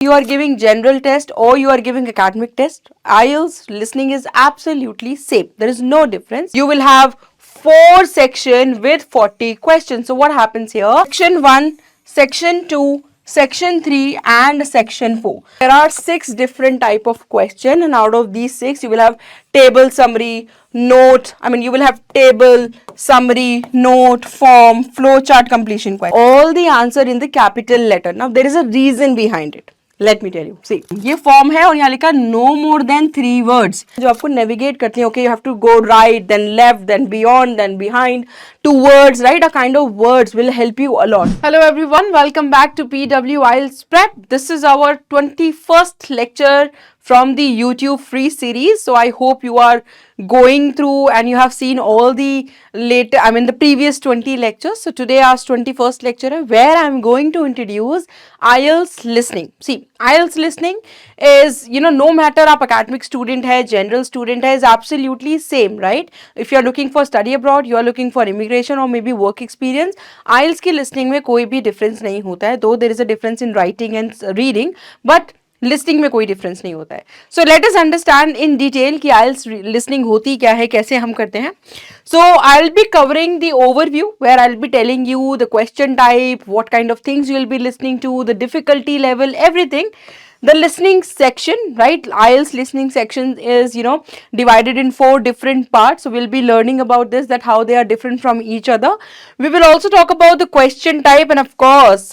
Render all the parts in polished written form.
You are giving general test or you are giving academic test, IELTS listening is absolutely same. There is no difference. You will have 4 section with 40 questions. So what happens here? Section 1, section 2, section 3 and section 4. There are 6 different type of question, and out of these 6 you will have table, summary, note. You will have table, summary, note, form, flow chart, completion question. All the answer in the capital letter. Now there is a reason behind it. Let me tell you see ये form है और यहाँ लिखा no more than 3 words जो आपको navigate करते हैं. Okay, you have to go right then left then beyond then behind towards, right? A kind of words will help you a lot. Hello everyone, welcome back to PW IELTS Prep. This is our 21st lecture from the YouTube free series. So I hope you are going through and you have seen all the previous 20 lectures. So today our 21st lecture where I am going to introduce IELTS listening. See, IELTS listening is, no matter आप academic student है, general student है, is absolutely same, right? If you are looking for study abroad, you are looking for immigration or maybe work experience, IELTS की listening में कोई भी difference नहीं होता है. Though there is a difference in writing and reading, but listing में कोई difference नहीं होता है. So let us understand in detail कि आइल्स लिसनिंग होती क्या है, कैसे हम करते हैं. So I will be covering the overview where I will be telling you the question type, what kind of things you will be listening to, the difficulty level, everything. The listening section, right? IELTS listening section is, divided in 4 different parts. So we'll be learning about this, that how they are different from each other. We will also talk about the question type, and of course,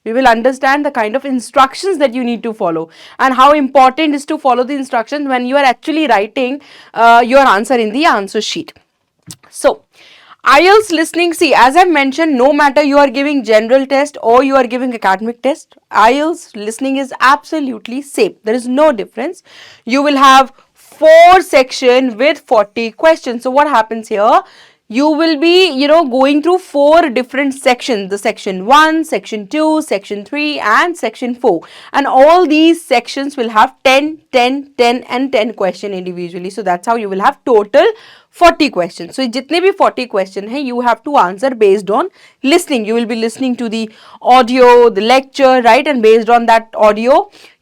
we will understand the kind of instructions that you need to follow and how important is to follow the instructions when you are actually writing your answer in the answer sheet. So, IELTS listening, see, as I mentioned, no matter you are giving general test or you are giving academic test, IELTS listening is absolutely same. There is no difference. You will have 4 section with 40 questions. So what happens here? You will be, going through 4 different sections, the section 1, section 2, section 3 and section 4. And all these sections will have 10, 10, 10 and 10 question individually. So that's how you will have total 40 questions. So jitne bhi 40 question hai, you have to answer based on listening. You will be listening to the audio, the lecture, right? And based on that audio,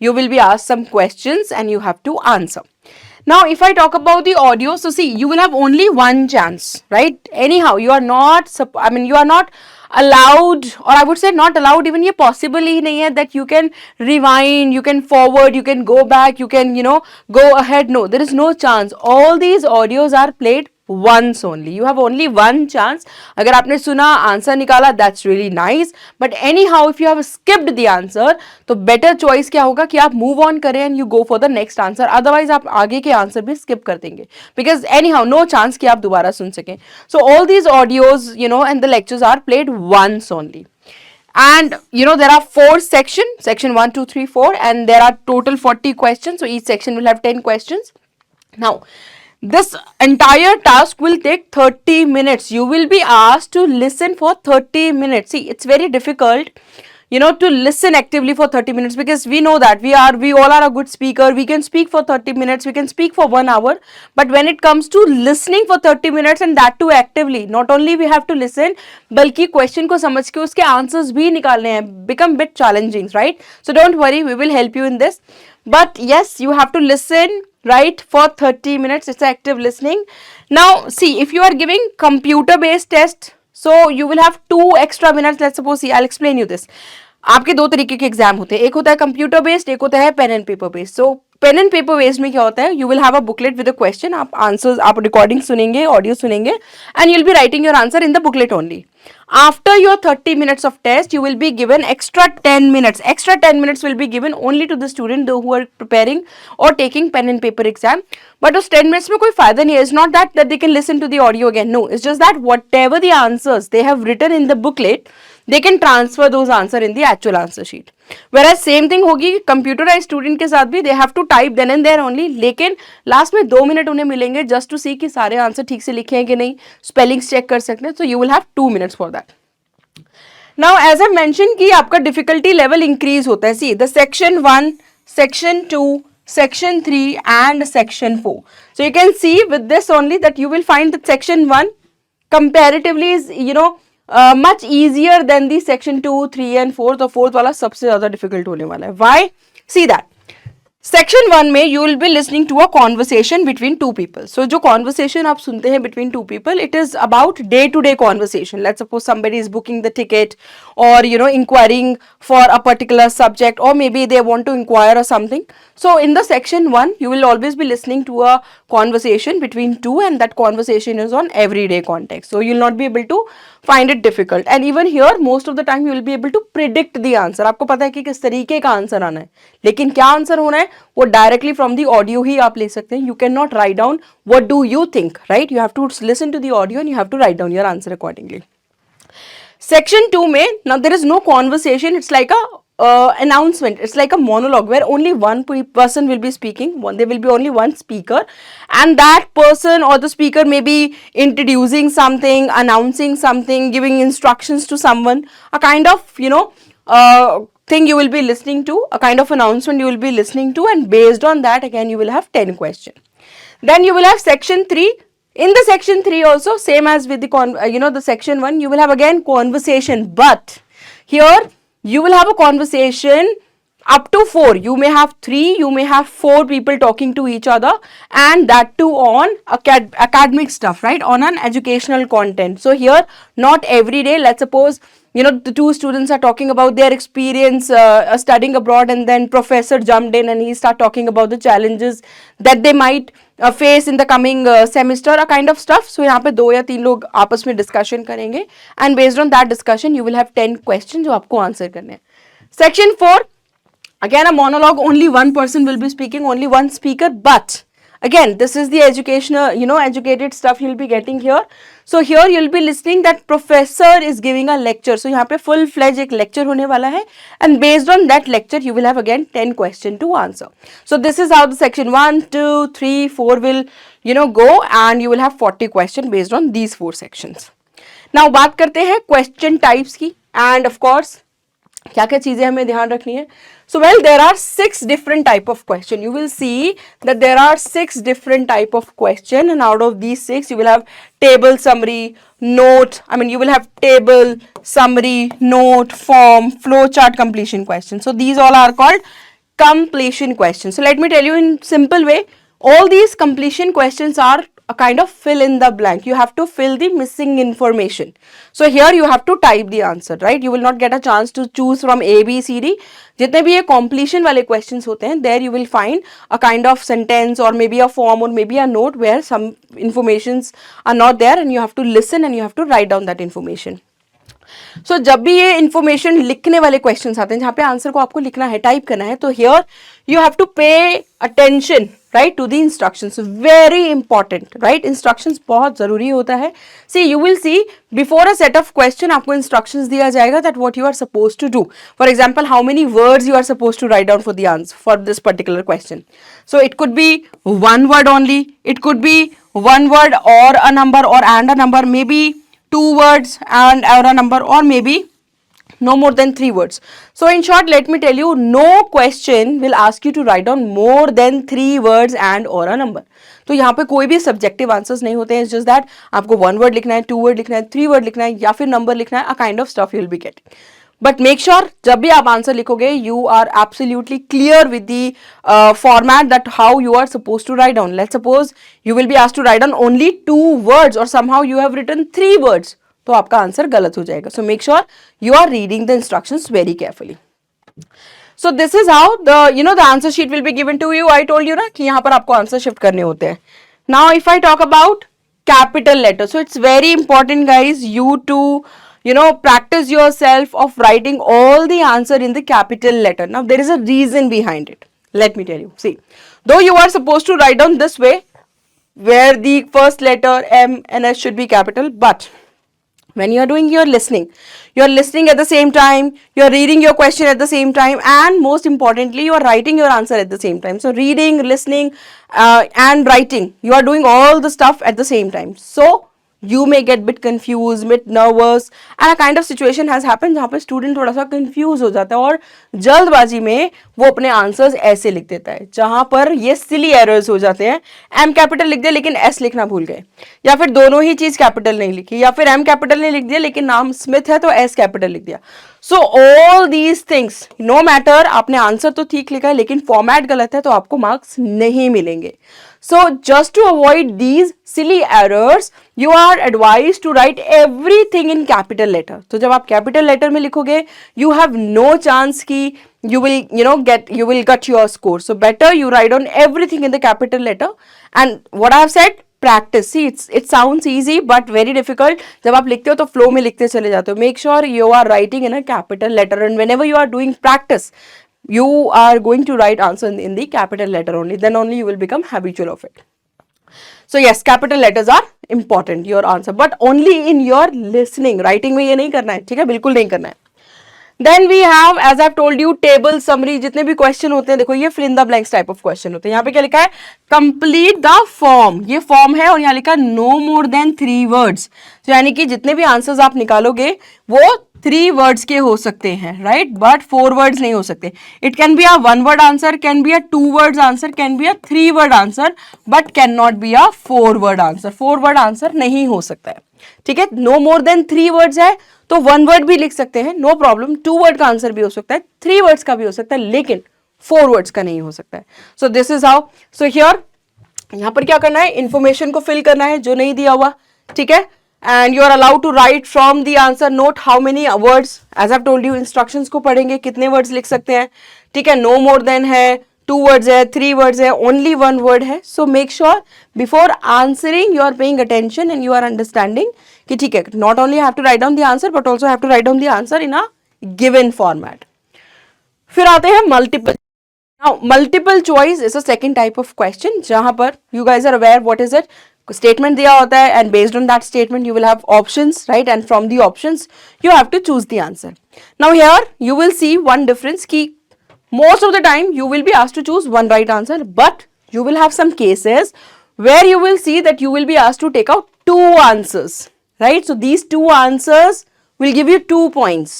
you will be asked some questions and you have to answer. Now, if I talk about the audio, so see, you will have only one chance, right? Anyhow, you are not, you are not allowed, or I would say not allowed, even ये possible ही नहीं है that you can rewind, you can forward, you can go back, you can, go ahead. No, there is no chance. All these audios are played once only. You have only one chance. अगर आपने सुना, answer निकाला, that's really nice. But anyhow, if you have skipped the answer, तो better choice क्या होगा कि आप move on करें and you go for the next answer. Otherwise, आप आगे के आंसर भी skip कर देंगे. Because anyhow, no chance कि आप दोबारा सुन सकें. So all these audios, and the lectures are played once only. And there are 4 sections, section 1, 2, 3, 4, and there are total 40 questions. So each section will have 10 questions. Now, this entire task will take 30 minutes. You will be asked to listen for 30 minutes. See, it's very difficult, to listen actively for 30 minutes because we know that we all are a good speaker. We can speak for 30 minutes. We can speak for 1 hour. But when it comes to listening for 30 minutes and that too actively, not only we have to listen, बल्कि question को समझ के उसके answers भी निकालने हैं, become bit challenging, right? So don't worry, we will help you in this. But yes, you have to listen, right, for 30 minutes. It's active listening. Now, see, if you are giving computer-based test, so you will have 2 extra minutes. Let's suppose, see, I'll explain you this. आपके 2 तरीके के exam होते हैं. एक होता है computer based, एक होता है pen and paper based. So pen and paper based में क्या होता है? You will have a booklet with a question. आप आंसर्स, आप रिकॉर्डिंग सुनेंगे, ऑडियो सुनेंगे, and you will be writing your answer in the booklet only. After your 30 minutes of test, you will be given extra 10 minutes. Extra 10 minutes will be given only to the student who are preparing or taking pen and paper exam. But उस 10 minutes में कोई फायदा नहीं है. It's not that they can listen to the audio again. No, it's just that whatever the answers they have written in the booklet, they can transfer those answer in the actual answer sheet. Whereas same thing होगी computerized student के साथ भी, they have to type then and there only. लेकिन last में 2 minute उन्हें मिलेंगे just to see कि सारे आंसर ठीक से लिखे हैं कि नहीं, स्पेलिंग्स चेक कर सकते हैं. So you will have 2 minutes for that. Now, as I mentioned कि आपका difficulty level increase होता है. See, the section 1, section 2, section 3 and section 4. So you can see with this only that you will find that section 1 comparatively is, much easier than the section 2, 3 and 4. तो 4th वाला सबसे ज़्यादा difficult होने वाला है. Why? See that. Section 1 में you will be listening to a conversation between two people. So जो conversation आप सुनते हैं between two people, it is about day to day conversation. Let's suppose somebody is booking the ticket, or inquiring for a particular subject, or maybe they want to inquire or something. So in the section 1 you will always be listening to a conversation between two, and that conversation is on everyday context, so you will not be able to find it difficult. And even here most of the time you will be able to predict the answer. आपको पता है कि किस तरीके का answer आना है, लेकिन क्या आंसर होना है वो डायरेक्टली फ्रॉम द ऑडियो ही आप ले सकते हैं. You can not write down what do you think, right? You have to listen to the audio and you have to write down your answer accordingly. Section 2 में now there is no conversation, it's like a announcement, it's like a monologue where only one person will be speaking. There will be only one speaker, and that person or the speaker may be introducing something, announcing something, giving instructions to someone, a kind of thing you will be listening to, a kind of announcement you will be listening to, and based on that again you will have 10 questions. Then you will have section 3. In the section 3 also, same as with the the section 1, you will have again conversation, but here you will have a conversation up to 4. You may have 3, you may have 4 people talking to each other, and that too on academic stuff, right? On an educational content. So here not every day, let's suppose the two students are talking about their experience studying abroad, and then professor jumped in and he start talking about the challenges that they might face in the coming semester, a kind of stuff. So यहाँ पे 2 या 3 लोग आपस में discussion करेंगे, and based on that discussion you will have 10 questions जो आपको answer करने हैं. Section 4, again a monologue, only one person will be speaking, only one speaker, but again this is the educational educated stuff you'll be getting here. So here you'll be listening that professor is giving a lecture. So यहाँ पे full fledged एक lecture होने वाला है, and based on that lecture you will have again 10 questions to answer. So this is how the section 1, 2, 3, 4 will go, and you will have 40 questions based on these 4 sections. Now बात करते हैं question types की, and of course क्या क्या चीजें हमें ध्यान रखनी है. So well, there are 6 different type of question. You will see that there are 6 different type of question, and out of these 6 you will have table, summary, note. You will have table, summary, note, form, flow chart, completion question. So these all are called completion questions. So let me tell you in simple way, all these completion questions are a kind of fill in the blank. You have to fill the missing information. So here you have to type the answer, right? You will not get a chance to choose from A, B, C, D. जितने भी ये completion वाले questions होते हैं, there you will find a kind of sentence or maybe a form or maybe a note where some informations are not there, and you have to listen and you have to write down that information. So जब भी ये information लिखने वाले questions आते हैं जहाँ पे answer को आपको लिखना है, टाइप करना है, तो here you have to pay attention, right, to the instructions. Very important, right? Instructions बहुत जरूरी होता है. See, you will see before a set of question आपको instructions दिया जाएगा that what you are supposed to do. For example, how many words you are supposed to write down for the answer for this particular question. So it could be one word only. It could be one word or a number or and a number. Maybe 2 words and or a number, or maybe no more than 3 words. So in short, let me tell you, no question will ask you to write down more than 3 words and or a number. तो यहाँ पे कोई भी subjective answers नहीं होते हैं. It's just that आपको 1 word लिखना है, 2 word लिखना है, 3 word लिखना है, या फिर number लिखना है, a kind of stuff you will be getting. But make sure जब भी आप आंसर लिखोगे, you are absolutely clear with the format that how you are supposed to write down. Let's suppose you will be asked to write down only 2 words, or somehow you have written 3 words. तो आपका answer गलत हो जाएगा. So make sure you are reading the instructions very carefully. So this is how the the answer sheet will be given to you. I told you ना कि यहाँ पर आपको आंसर शिफ्ट करने होते हैं. Now if I talk about capital letter, so it's very important guys, you to practice yourself of writing all the answer in the capital letter. Now there is a reason behind it. Let me tell you. See, though you are supposed to write down this way, where the first letter M and S should be capital, but when you are doing your listening, you are listening at the same time, you are reading your question at the same time, and most importantly, you are writing your answer at the same time. So reading, listening and writing, you are doing all the stuff at the same time. So You may get bit confused, bit nervous, and a kind of situation has happened जहाँ पे student थोड़ा सा confuse हो जाता है और जल्दबाजी में वो अपने answers ऐसे लिख देता है, जहाँ पर ये silly errors हो जाते हैं. M capital लिख दिया लेकिन S लिखना भूल गए, या फिर दोनों ही चीज capital नहीं लिखी, या फिर M capital नहीं लिख दिया लेकिन नाम स्मिथ है तो S capital लिख दिया. So all these things, no matter आपने आंसर तो ठीक लिखा है लेकिन फॉर्मेट गलत है तो आपको मार्क्स नहीं मिलेंगे. So just to avoid these silly errors, you are advised to write everything in capital letter. तो जब आप capital letter में लिखोगे, you have no chance कि you will get your score. So better you write on everything in the capital letter. And what I have said, practice. See, it sounds easy but very difficult. जब आप लिखते हो तो flow में लिखते चले जाते हो. Make sure you are writing in a capital letter, and whenever you are doing practice, you are going to write answer in the capital letter only. Then only you will become habitual of it. So yes, capital letters are important, your answer, but only in your listening. Writing में ये नहीं करना है, ठीक है, बिल्कुल नहीं करना है. Then we have, as I've told you, table, summary. जितने भी क्वेश्चन होते हैं, देखो ये fill in the blanks type of question होते हैं. यहाँ पे क्या लिखा है? Complete the form. ये form है और यहाँ लिखा है no more than 3 words. तो यानी कि जितने भी आंसर्स आप निकालोगे वो 3 words के हो सकते हैं, right? But 4 words नहीं हो सकते. It can be a 1 word answer, can be a 2 words answer, can be a 3 word answer, but cannot be a 4 word answer. 4 word answer नहीं हो सकता है, ठीक है. नो मोर देन 3 वर्ड्स है तो 1 वर्ड भी लिख सकते हैं, नो प्रॉब्लम. 2 वर्ड का आंसर भी हो सकता है, 3 वर्ड्स का भी हो सकता है, लेकिन 4 वर्ड्स का नहीं हो सकता है. सो this is how. So here यहां पर क्या करना है, इंफॉर्मेशन को फिल करना है जो नहीं दिया हुआ, ठीक है. And you are allowed to write from the answer note how many words. As I told you, instructions को पढ़ेंगे कितने वर्ड्स लिख सकते हैं, ठीक है. नो मोर देन है, 2 words है, 3 words है, only 1 word है. So make sure before answering you are paying attention and you are understanding कि ठीक है, not only have to write down the answer but also have to write down the answer in a given format. फिर आते हैं multiple. Now multiple choice is a second type of question जहाँ पर you guys are aware what is it. Statement दिया होता है and based on that statement you will have options, right? And from the options you have to choose the answer. Now here you will see one difference कि most of the time you will be asked to choose one right answer, but you will have some cases where you will see that you will be asked to take out 2 answers, right? So these 2 answers will give you 2 points.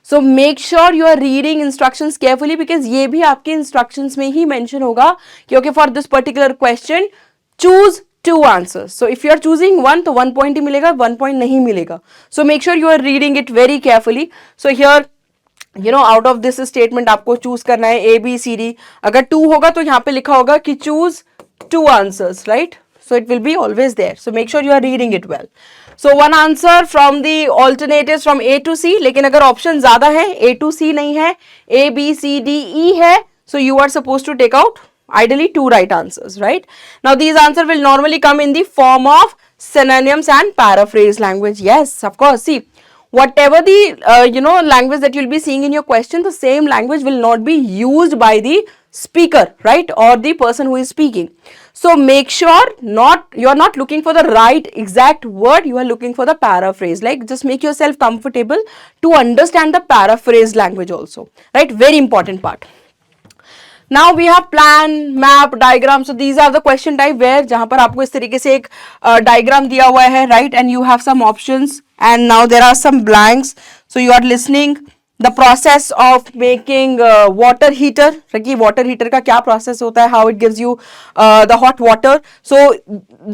So make sure you are reading instructions carefully because ये भी आपके instructions में ही mention होगा कि okay, for this particular question choose 2 answers. So if you are choosing 1 तो 1 point ही मिलेगा, 1 point नहीं मिलेगा. So make sure you are reading it very carefully. So here out of this statement आपको choose करना है A B C D. अगर 2 होगा तो यहाँ पे लिखा होगा कि choose 2 answers, right. So it will be always there. So make sure you are reading it well. So 1 answer from the alternatives from A to C. लेकिन अगर ऑप्शन ज्यादा है, A to C नहीं है, A B C D E है, so you are supposed to take out ideally 2 right answers, right? Now these answers will normally come in the form of synonyms and paraphrase language. Yes, of course. See, whatever the language that you'll be seeing in your question, the same language will not be used by the speaker, right, or the person who is speaking. So make sure you are not looking for the right exact word, you are looking for the paraphrase. Like just make yourself comfortable to understand the paraphrase language also, right? Very important part. Now we have plan, map, diagram. So these are the question type where जहाँ पर आपको इस तरीके से एक diagram दिया हुआ है, right? And you have some options and now there are some blanks. So you are listening the process of making water heater. कि water heater का क्या process होता है, how it gives you the hot water. So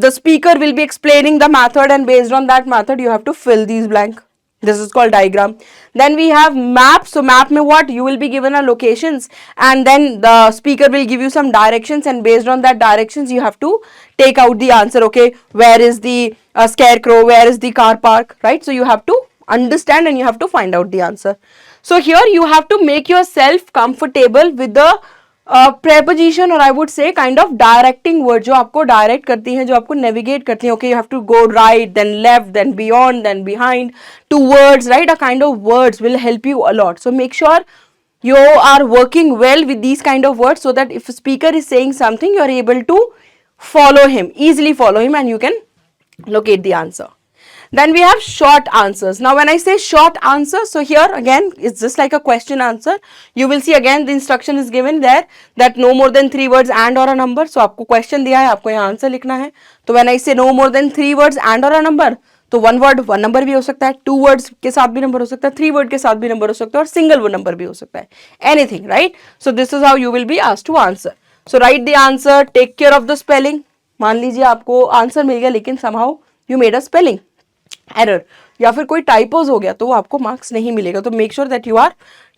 the speaker will be explaining the method and based on that method you have to fill these blank. This is called diagram. Then we have map. So map में what? You will be given a locations and then the speaker will give you some directions and based on that directions you have to take out the answer. Okay, where is the scarecrow? Where is the car park? Right? So you have to understand and you have to find out the answer. So here you have to make yourself comfortable with the preposition or I would say kind of directing word जो आपको direct करती हैं, जो आपको navigate करती हैं. Okay, you have to go right, then left, then beyond, then behind, towards, right? A kind of words will help you a lot. So make sure you are working well with these kind of words so that if a speaker is saying something, you are able to follow him, easily follow him and you can locate the answer. Then we have short answers. Now when I say short answer, so here again it's just like a question answer. You will see again the instruction is given there that no more than 3 words and or a number. So आपको question दिया है, आपको यहाँ answer लिखना है. तो when I say no more than 3 words and or a number, तो 1 word 1 number भी हो सकता है, 2 वर्ड्स के साथ भी नंबर हो सकता है, 3 वर्ड के साथ भी नंबर हो सकता है, और सिंगल वो नंबर भी हो सकता है. Anything, right? So this is how you will be asked to answer. So write the answer, take care of the spelling. मान लीजिए आपको आंसर मिल गया लेकिन somehow you made a spelling error या फिर कोई टाइपोज हो गया तो वो आपको मार्क्स नहीं मिलेगा. तो make sure that you are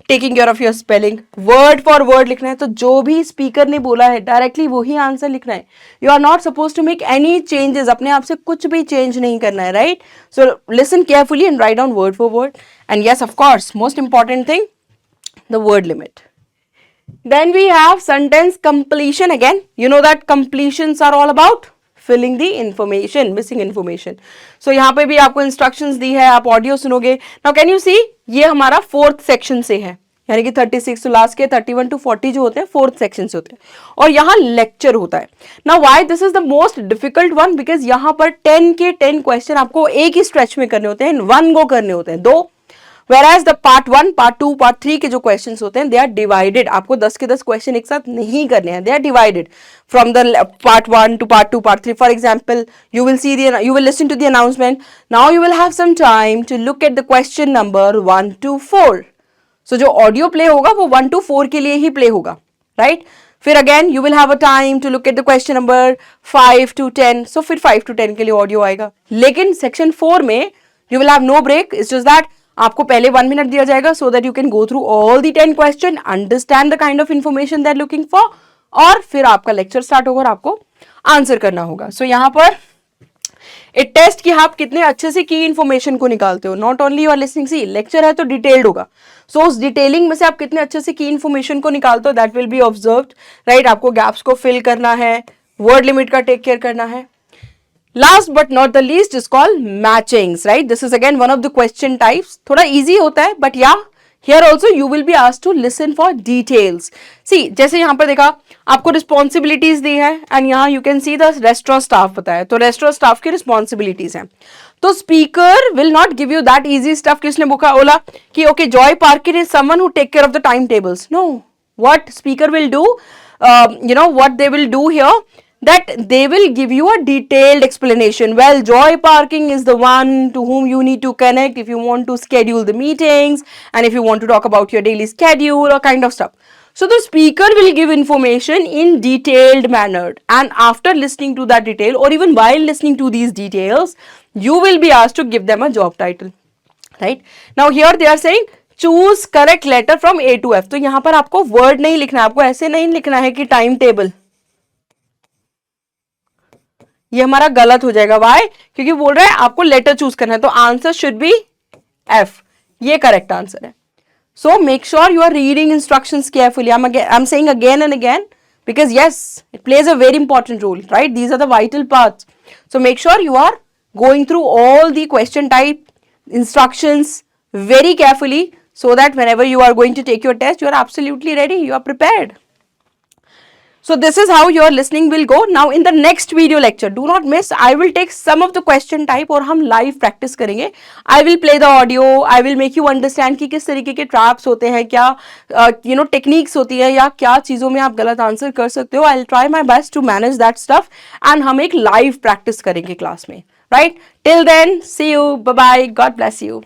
taking care of your spelling. Word for word लिखना है, तो जो भी स्पीकर ने बोला है डायरेक्टली वही आंसर लिखना है. You are not suppose to make any changes, अपने आप से कुछ भी चेंज नहीं करना है, right? So listen carefully and write down word for word. And yes, of course, most important thing, the word limit. Then we have sentence completion. Again, you know that completions are all about filling the information, missing information. So यहाँ पे भी आपको instructions दी है, आप audio सुनोगे. Now can you see, ये हमारा 4th section से है, यानी कि 36 to last के 31 to 40 जो होते हैं 4th section से होते हैं, और यहाँ lecture होता है. Now why this is the most difficult one? Because यहाँ पर 10 के 10 question आपको एक ही stretch में करने होते हैं, one go करने होते हैं, दो. Whereas the part 1, part 2, part 3 के जो questions होते हैं, they are divided. आपको 10 के 10 question एक साथ नहीं करने हैं. They are divided from the part 1 to part 2, part 3. For example, you will listen to the announcement. Now you will have some time to look at the question number 1 to 4. So जो audio play होगा वो 1 to 4 के लिए ही play होगा, right? फिर again you will have a time to look at the question number 5 to 10. So फिर 5 to 10 के लिए audio आएगा. लेकिन section 4 में you will have no break. It's just that आपको पहले 1 minute दिया जाएगा so that you can go through all the 10 question, understand the kind of information they're looking for, और फिर आपका लेक्चर स्टार्ट होगा और आपको आंसर करना होगा. सो यहाँ पर एक टेस्ट कि आप कितने अच्छे से की इन्फॉर्मेशन को निकालते हो. Not only you are listening, see lecture है तो डिटेल्ड होगा. सो उस डिटेलिंग में से आप कितने अच्छे से की इन्फॉर्मेशन को निकालते हो, that will be observed, right? आपको गैप्स को फिल करना है, वर्ड लिमिट का टेक केयर करना है. Last but not the least is called matchings, right? This is again one of the question types. थोड़ा easy होता है, but yeah, here also you will be asked to listen for details. See, जैसे यहाँ पर देखा आपको responsibilities दी है, and यहाँ you can see the restaurant staff बताया, तो restaurant staff की responsibilities हैं. तो speaker will not give you that easy stuff कि उसने बोला कि okay, Joy Parker is someone who take care of the timetables. No, what speaker will do, what they will do here, that they will give you a detailed explanation. Well, Joy Parking is the one to whom you need to connect if you want to schedule the meetings and if you want to talk about your daily schedule or kind of stuff. So the speaker will give information in detailed manner, and after listening to that detail or even while listening to these details, you will be asked to give them a job title, right? Now here they are saying choose correct letter from A to F. तो यहाँ पर आपको word नहीं लिखना है, आपको ऐसे नहीं लिखना है कि टाइम टेबल, ये हमारा गलत हो जाएगा. वाई? क्योंकि बोल रहा है आपको लेटर चूज करना है, तो आंसर शुड बी एफ. ये करेक्ट आंसर है. So make sure you are reading instructions carefully. I am saying again and again because yes, it plays a very important role, right? These are the vital parts. So make sure you are going through all the question type instructions very carefully so that whenever you are going to take your test, you are absolutely ready, you are prepared. So this is how your listening will go. Now in the next video lecture, do not miss, I will take some of the question type और हम live practice करेंगे. I will play the audio, I will make you understand कि किस तरीके के traps होते हैं, क्या techniques होती है, या क्या चीज़ों में आप गलत आंसर कर सकते हो. I will try my best to manage that stuff and हम एक live practice करेंगे class में, right? Till then, see you, bye bye, God bless you.